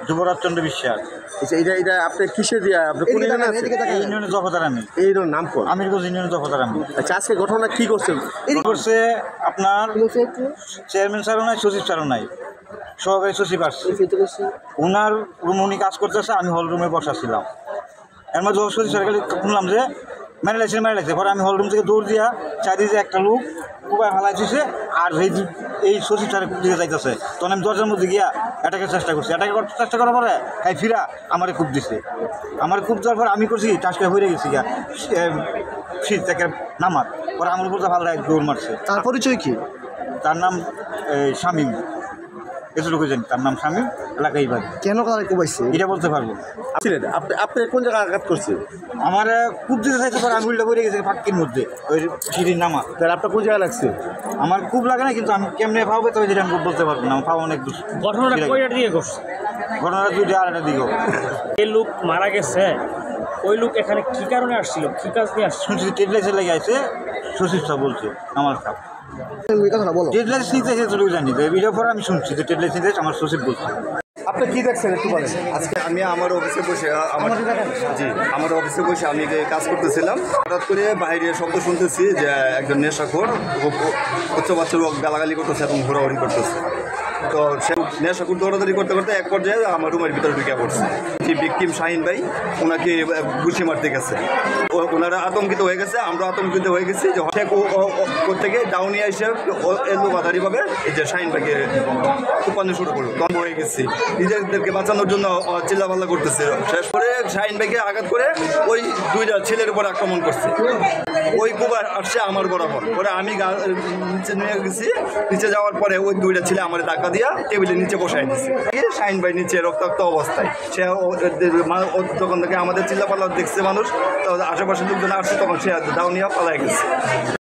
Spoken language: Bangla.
যুবরাজ চন্দ্র বিশ্বাস। আচ্ছা, এটা আপনি কিসে দিয়া আপনি কোন ইউনিয়নে আছেন? এই ইউনিয়নের জফদার আমি। এই ইউনিয়নের নাম কোন? আমিরগঞ্জ ইউনিয়নের জফদার আমি। আচ্ছা, আজকে ঘটনা কি করছেন? করছে আপনার চেয়ারম্যান স্যারও নাই, সচিব স্যারও নাই, সহকারী সচিব আসছে। ওনার রুম উনি কাজ করতেছে, আমি হল রুমে বসা ছিলাম। এর মধ্যে সচিব স্যার শুনলাম যে মেরে লাগছে। পরে আমি হল রুম থেকে দৌড় দিয়া চারিদিকে একটা লোক কুবায় ফালাইছে, আর এই সচিব স্যারের দিকে যাইতেছে। তখন আমি দরজার মধ্যে গিয়া অ্যাটাকের চেষ্টা করছি। অ্যাটাক করতে চেষ্টা করার পরে ফিরা আমারে কূপ দিছে। আমার কূপ দেওয়ার পরে আমি করছি টাসকা হয়ে গেছি গিয়া শীত থেকে নামার পরে আমার উপর ভালো দৌড় মারছে। তার পরিচয় কি? তার নাম শামীম, এতটুকু জানি তার নাম শামীম, এলাকায় বাড়ি। কেন কারে কোবাইছে এটা বলতে পারবো। আপনি কোন জায়গায় আঘাত করছে? আমার কূপ দিতে চাইছে, পরে আঙুলটা পড়ে গেছে ফাটকির মধ্যে, ওই সিঁড়ির নামা। তাহলে আপনার কোন জায়গায় লাগছে? আমার কূপ লাগে না, কিন্তু আমি কেমনে পাবো তবে যেটা আমি বলতে পারবো না। আমার পাবো অনেক দূর। ঘটনাটা কয়টা দিকে ঘটছে? ঘটনাটা 2টা 2.5টা দিকেও। এই লোক মারা গেছে, ওই লোক এখানে কি কারণে আসছিল, কি কাজ নিয়ে আসছিল? শুনছি টেডলাইসে লেগে আছে, সচিব সাহেব বলছে আমার সাহেব টেডলাইস নিতে এতটুকু জানি। এটার পরে আমি শুনছি যে টেডলাইস নিতে আমার সচিব বলছে। আপনি কি দেখছেন একটু বলেন। আজকে আমি আমার অফিসে বসে আমার অফিসে বসে আমি কাজ করতেছিলাম। হঠাৎ করে বাইরে শব্দ শুনতেছি যে একজন নেশাখোর উচ্চ বাচ্চার গালাগালি করতেছে এবং ঘোরাঘুরি করতেছে। তো সে নেশাখোর দৌড়াদৌড়ি করতে করতে এক পর্যায়ে আমার রুমের ভিতরে ঢুকে পড়ছে। যে ভিকটিম শাহিন ভাই ওনাকে ঘুষি মারতে গেছে। ওনারা আতঙ্কিত হয়ে গেছে, আমরা আতঙ্কিত হয়ে গেছি। যে থেকে ডাউনি এসে এলো বাধারিভাবে এই যে শাহিন ভাইকে কুপানো শুরু করলো। দম্ভ হয়ে গেছি, নিজেদেরকে বাঁচানোর জন্য চিল্লাপাল্লা করতেছে। শেষ করে শাহিন ভাইকে আঘাত করে ওই 2টা ছেলের উপর আক্রমণ করছে। ওই কুবার আসছে আমার বরাবর। পরে আমি নিচে নিয়ে গেছি। নিচে যাওয়ার পরে ওই 2টা ছেলে আমার ধাক্কা দিয়া টেবিলের নিচে বসাই দিচ্ছে। শাহিন ভাই নিচে রক্তাক্ত অবস্থায়। সে তখন থেকে আমাদের চিল্লাপাল্লা দেখছে মানুষ, তো আশেপাশে লোকজন আসছে, তখন সে দাউনিয়া পালাই গেছে।